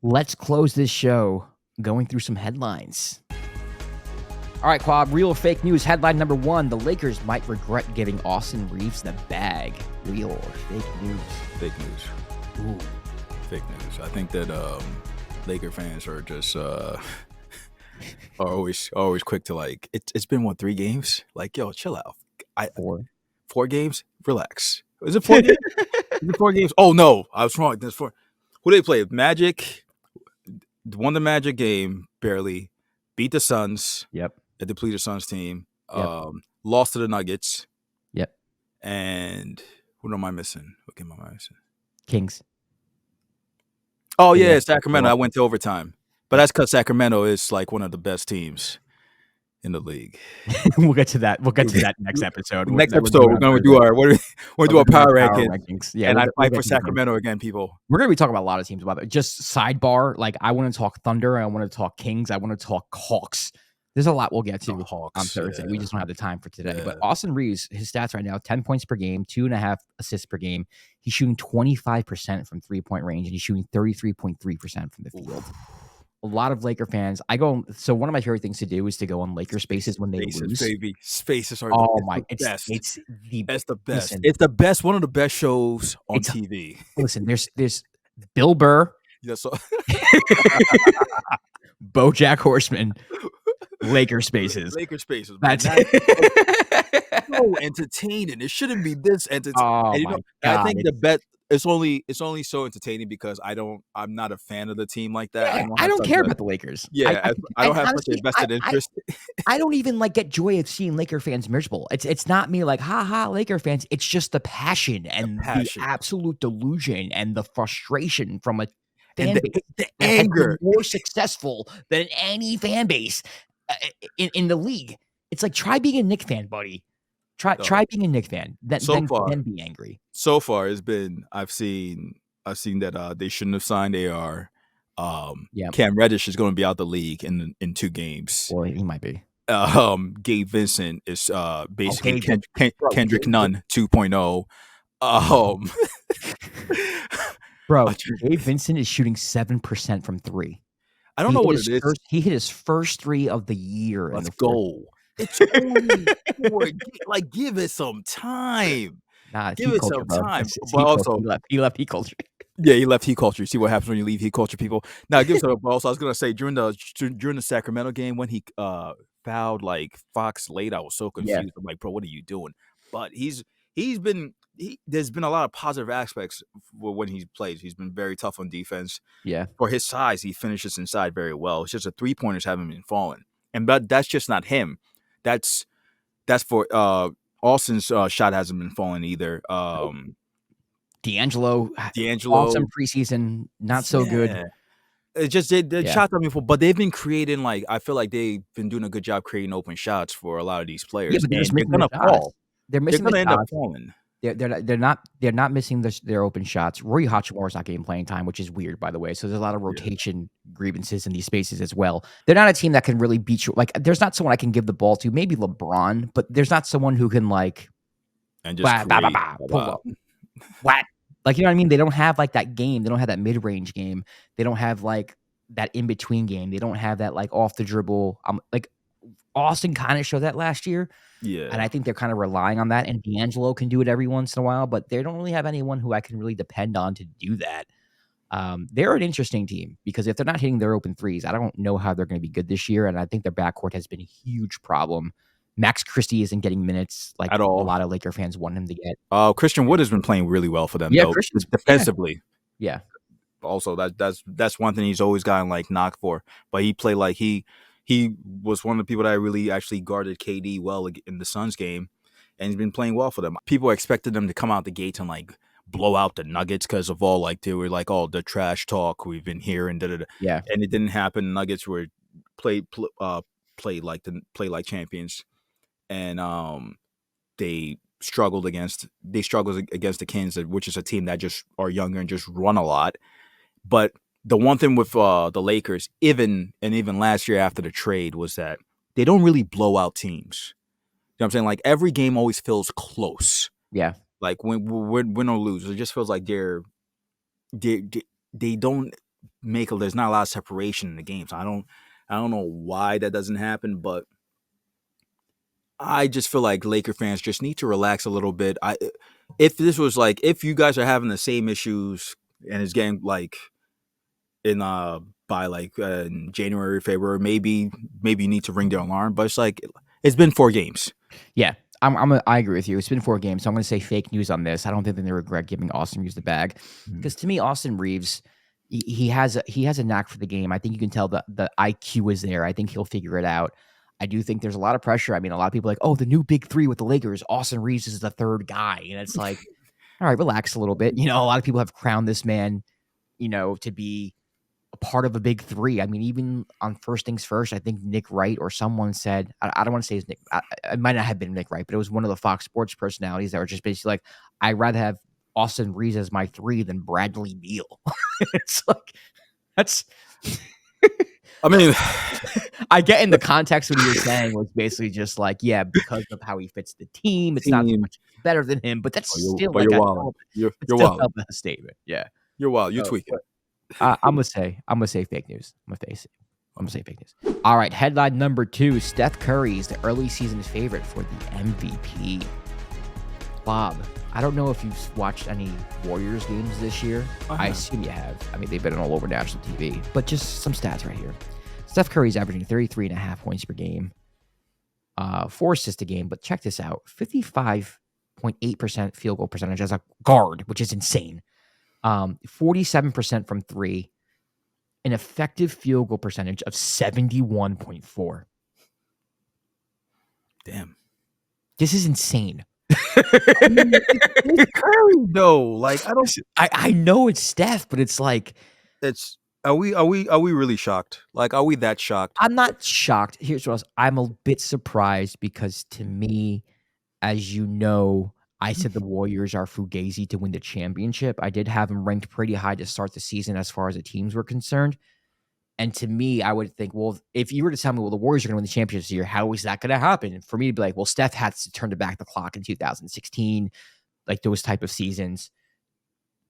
let's close this show going through some headlines. All right, Kwab, real or fake news. Headline number 1, the Lakers might regret giving Austin Reaves the bag. Real or fake news? Fake news. Ooh. Fake news. I think that Laker fans are just are always quick to like. It's been 3 games? Like, yo, chill out. 4 games? Relax. Is it 4 games? Is it 4 games? Oh no, I was wrong. There's 4. Who they play? Magic. Won the Magic game barely. Beat the Suns. Yep. A depleted Suns team. Yep. Lost to the Nuggets. Yep. And what am I missing? What game am I missing? Kings. Oh yeah, Sacramento. I went to overtime, but that's because Sacramento is like one of the best teams in the league. We'll get to that. We'll get to that next episode. Next episode, we're going to do our power rankings. Yeah, and I fight for Sacramento again, people. We're going to be talking about a lot of teams. About it. Just sidebar, like I want to talk Thunder. I want to talk Kings. I want to talk Hawks. There's a lot we'll get to on Thursday. Yeah. We just don't have the time for today. Yeah. But Austin Reaves, his stats right now, 10 points per game, 2.5 assists per game. He's shooting 25% from three-point range, and he's shooting 33.3% from the field. A lot of Laker fans. So one of my favorite things to do is to go on Laker Spaces when they lose. Baby. Spaces are the best. It's the best. Listen, it's the best. One of the best shows on TV. Listen, there's Bill Burr. Yeah, so BoJack Horseman. Laker Spaces. That's so entertaining. It shouldn't be this entertaining. Oh, and, God. I think the bet it's only so entertaining because I'm not a fan of the team like that. I don't care about the Lakers. Yeah, I don't have such a vested interest. I don't even get joy of seeing Laker fans miserable. It's not me like ha Laker fans. It's just the passion and the absolute delusion and the frustration from a fan base. The anger more successful than any fan base in the league. It's like try being a Knicks fan, buddy. Try being a Knicks fan. Then be angry. So far, it's been I've seen that they shouldn't have signed AR. Cam Reddish is going to be out the league in 2 games. Well, he might be. Gabe Vincent is basically Kendrick Nunn 2.0. Bro, Gabe Vincent is shooting 7% from 3. I don't know what it is. He hit his first 3 of the year. Let's go. It's only 4. Like, give it some time. Give it some time. But also, he left heat culture. Yeah, he left heat culture. See what happens when you leave heat culture, people. Now, give it some. But also, I was gonna say during the Sacramento game when he fouled like Fox late, I was so confused. Yeah. I'm like, bro, what are you doing? But there's been a lot of positive aspects when he plays. He's been very tough on defense. Yeah. For his size, he finishes inside very well. It's just the 3-pointers haven't been falling. And that's just not him. That's for Austin's shot hasn't been falling either. D'Angelo awesome preseason, not so good. It's just the shots have been full, but they've been creating I feel like they've been doing a good job creating open shots for a lot of these players. Yeah, but they're gonna fall. They're gonna end up falling. They're not missing their open shots. Rory Hachimura is not getting playing time, which is weird, by the way. So there's a lot of rotation grievances in these spaces as well. They're not a team that can really beat you. Like, there's not someone I can give the ball to. Maybe LeBron, but there's not someone who can and just pull up. What? Like, you know what I mean? They don't have that game. They don't have that mid-range game. They don't have that in-between game. They don't have that off the dribble. Austin kind of showed that last year. Yeah. And I think they're kind of relying on that. And D'Angelo can do it every once in a while, but they don't really have anyone who I can really depend on to do that. They're an interesting team because if they're not hitting their open threes, I don't know how they're going to be good this year. And I think their backcourt has been a huge problem. Max Christie isn't getting minutes at all. A lot of Laker fans want him to get. Christian Wood has been playing really well for them, though. Defensively. Yeah. Also, that's one thing he's always gotten knocked for. But he played he was one of the people that really actually guarded KD well in the Suns game, and he's been playing well for them. People expected them to come out the gates and blow out the Nuggets because of all they were all the trash talk we've been hearing. Yeah, and it didn't happen. Nuggets were played like champions, and they struggled against the Kings, which is a team that just are younger and just run a lot, but. The one thing with the Lakers, even last year after the trade, was that they don't really blow out teams. You know what I'm saying? Every game always feels close. Yeah. When win or lose, it just feels like they don't there's not a lot of separation in the games. I don't know why that doesn't happen, but I just feel like Laker fans just need to relax a little bit. If this was like, if you guys are having the same issues and it's getting like in by like in January, February, maybe you need to ring the alarm. But it's like, it's been 4 games. Yeah, I agree with you. It's been 4 games, so I'm going to say fake news on this. I don't think that they regret giving Austin Reaves the bag, because to me, Austin Reaves, he has a knack for the game. I think you can tell the IQ is there. I think he'll figure it out. I do think there's a lot of pressure. I mean, a lot of people are like, oh, the new big 3 with the Lakers, Austin Reaves is the 3rd guy, and it's like, all right, relax a little bit. You know, a lot of people have crowned this man, you know, to be a part of a big 3. I mean, even on First Things First, I think Nick Wright or someone said, I don't want to say his Nick, it might not have been Nick Wright, but it was one of the Fox Sports personalities that were just basically like, I'd rather have Austin Reaves as my 3 than Bradley Beal. It's like, that's. I mean, I get in the context what you were saying was basically just like, yeah, because of how he fits the team, it's not so much better than him, but that's still like you're wild. A statement. Yeah, you're wild. You're tweaking. I'm gonna say fake news. I'm gonna say fake news. All right, headline number 2: Steph Curry is the early season favorite for the MVP. Bob, I don't know if you've watched any Warriors games this year. I assume you have. I mean, they've been all over national TV. But just some stats right here. Steph Curry's averaging 33.5 points per game, 4 assists a game. But check this out: 55.8% field goal percentage as a guard, which is insane. 47% from 3, an effective field goal percentage of 71.4. Damn, this is insane. I mean, it's Curry though. Like, I know it's Steph, but it's like, it's are we really shocked? Like, are we that shocked? I'm not shocked. Here's what else. I'm a bit surprised because to me, as you know, I said the Warriors are fugazi to win the championship. I did have them ranked pretty high to start the season as far as the teams were concerned. And to me, I would think, well, if you were to tell me, well, the Warriors are going to win the championship this year, how is that going to happen? For me to be like, well, Steph had to turn back the clock in 2016, like those type of seasons.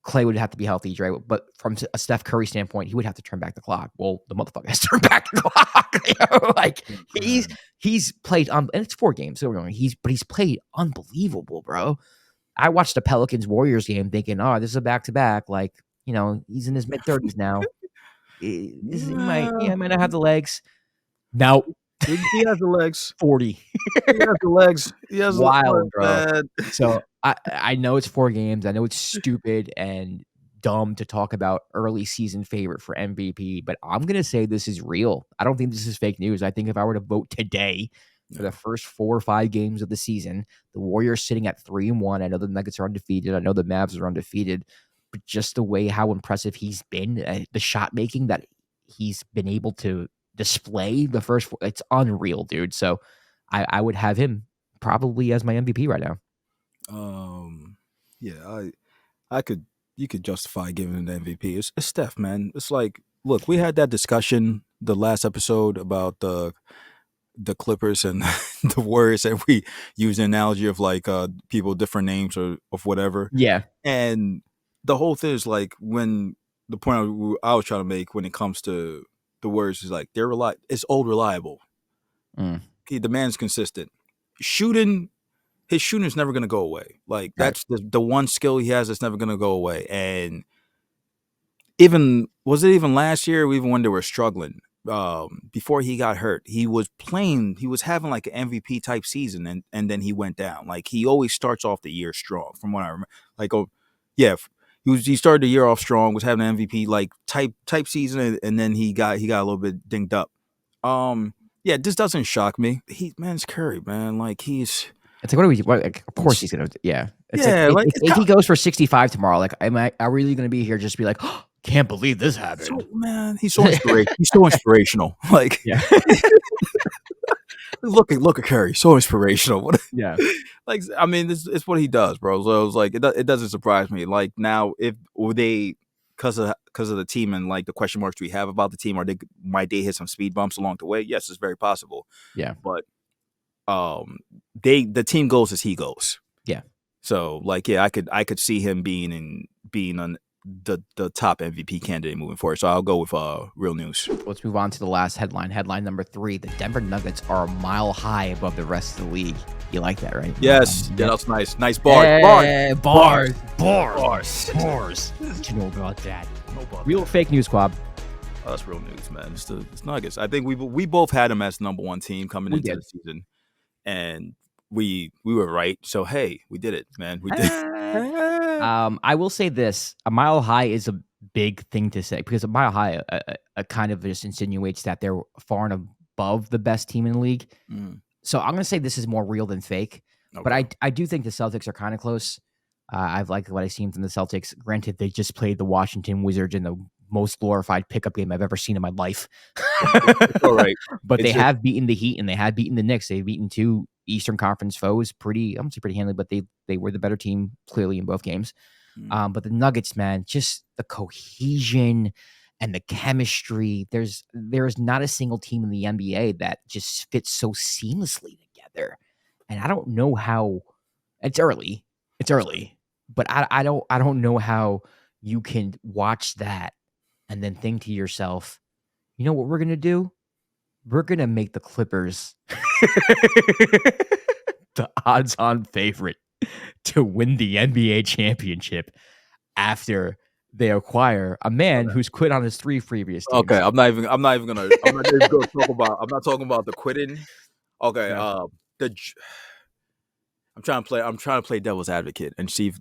Clay would have to be healthy, Dre. But from a Steph Curry standpoint, he would have to turn back the clock. Well, the motherfucker has to turn back the clock. You know? Like he's played and it's 4 games. So he's played unbelievable, bro. I watched the Pelicans Warriors game thinking, oh, this is a back-to-back. Like, you know, he's in his mid-30s now. He might not have the legs. No. He has the legs. 40. He has the legs. He has wild, bro. So I know it's 4 games. I know it's stupid and dumb to talk about early season favorite for MVP, but I'm going to say this is real. I don't think this is fake news. I think if I were to vote today for the first 4 or 5 games of the season, the Warriors sitting at 3-1. I know the Nuggets are undefeated. I know the Mavs are undefeated, but just the way how impressive he's been, the shot making that he's been able to display the first 4, it's unreal, dude. So I would have him probably as my MVP right now. Yeah, you could justify giving him the MVP. It's Steph, man. It's like, look, we had that discussion the last episode about the Clippers and the Warriors, and we used an analogy of like people different names or of whatever. Yeah. And the whole thing is like, when the point I was trying to make when it comes to the Warriors is like, it's old reliable. The man's consistent. His shooting is never going to go away. Like, that's the one skill he has that's never going to go away. And even last year, even when they were struggling, before he got hurt, he was having like an MVP type season, and then he went down. Like, he always starts off the year strong, from what I remember. Like, he started the year off strong, was having an MVP like type season, and then he got a little bit dinged up. Yeah, this doesn't shock me. Man's Curry, man. Like, it's like, of course he's gonna. Yeah, if he goes for 65 tomorrow, like, am I really gonna be here just to be like, oh, can't believe this happened? So, man, he's so inspirational. He's so inspirational. Like, yeah. look at Curry, so inspirational. Yeah, like, I mean, it's what he does, bro. So it's like, it doesn't surprise me. Like, now, if they, because of the team and like the question marks we have about the team, might they hit some speed bumps along the way? Yes, it's very possible. Yeah, but the team goes as he goes. Yeah. So, like, yeah, I could see him being the top MVP candidate moving forward. So I'll go with real news. Let's move on to the last headline. Headline number 3: the Denver Nuggets are a mile high above the rest of the league. You like that, right? Yes, yeah, that's nice. Nice bars. Bars. Bars. What you know about that? Real fake news, Kwab. Oh, that's real news, man. It's Nuggets. I think we both had them as the number 1 team coming into the season, and we were right. So hey, we did it, man. We did. I will say this: a mile high is a big thing to say, because a mile high kind of just insinuates that they're far and above the best team in the league. So I'm going to say this is more real than fake. Okay. But I do think the Celtics are kind of close. I've liked what I've seen from the Celtics. Granted, they just played the Washington Wizards in the most glorified pickup game I've ever seen in my life. All right. But they have beaten the Heat and they have beaten the Knicks. They've beaten 2 Eastern Conference foes I don't say pretty handily, but they were the better team clearly in both games. But the Nuggets, man, just the cohesion and the chemistry. There is not a single team in the NBA that just fits so seamlessly together. And I don't know how. It's early, but I don't know how you can watch that and then think to yourself, you know what we're gonna do? We're gonna make the Clippers the odds-on favorite to win the NBA championship after they acquire a man who's quit on his 3 previous teams. Okay, I'm not even gonna talk about. I'm not talking about the quitting. Okay, yeah. I'm trying to play devil's advocate and see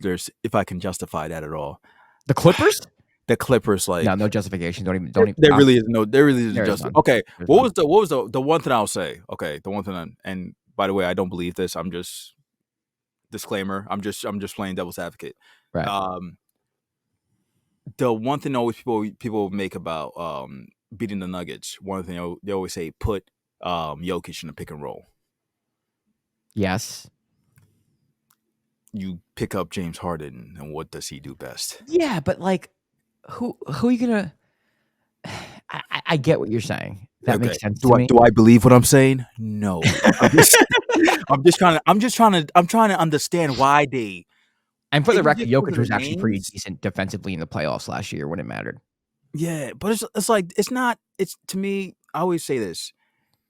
if I can justify that at all. The Clippers? The Clippers, like, no justification. Don't even. There really is no justification. Okay, what was the one thing I'll say? Okay, the one thing, and by the way, I don't believe this. I'm just disclaimer. I'm just playing devil's advocate. Right. The one thing always people make about beating the Nuggets. One thing they always say: put Jokic in the pick and roll. Yes. You pick up James Harden, and what does he do best? Yeah, but like, who are you gonna? I get what you're saying. That makes sense to me. Do I believe what I'm saying? No. I'm trying to understand why they. And for the record, Jokic was actually pretty decent defensively in the playoffs last year when it mattered. Yeah, but it's like it's to me. I always say this: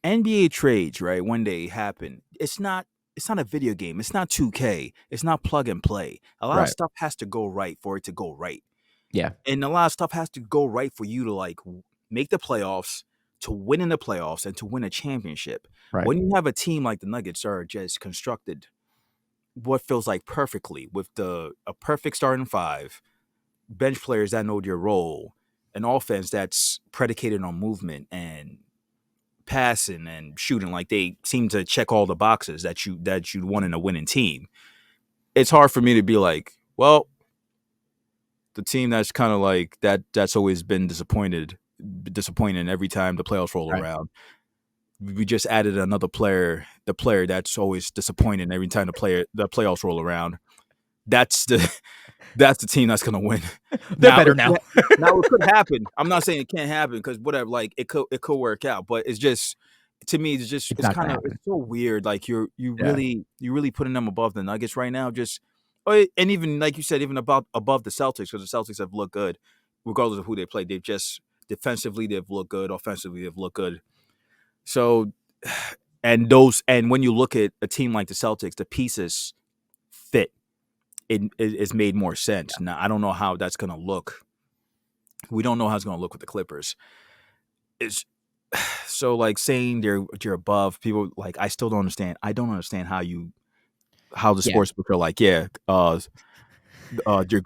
NBA trades, right? When they happen, it's not a video game. It's not 2K. It's not plug and play. A lot of stuff has to go right for it to go right. Yeah. And a lot of stuff has to go right for you to like make the playoffs, to win in the playoffs, and to win a championship. Right. When you have a team like the Nuggets are just constructed what feels like perfectly with a perfect starting 5, bench players that know their role, an offense that's predicated on movement and passing and shooting, like they seem to check all the boxes that you'd want in a winning team. It's hard for me to be like, well, the team that's kind of like that's always been disappointing every time the playoffs roll around. We just added another player, the player that's always disappointing every time the playoffs roll around. That's the team that's gonna win. They're better now. Now it could happen. I'm not saying it can't happen because whatever, like it could work out. But it's just, to me, it's so weird. Like you really putting them above the Nuggets right now. And even like you said, even above the Celtics, because the Celtics have looked good, regardless of who they play. They've just defensively they've looked good, offensively they've looked good. So, and when you look at a team like the Celtics, the pieces fit. It's made more sense. Yeah. Now, I don't know how that's going to look. We don't know how it's going to look with the Clippers. It's so like saying you're above people. Like I still don't understand. I don't understand how the sports book are like, you're going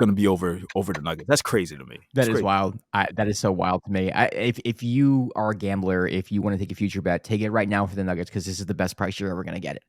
to be over the Nuggets. That's crazy to me. That is wild. That is so wild to me. If you are a gambler, if you want to take a future bet, take it right now for the Nuggets because this is the best price you're ever going to get it.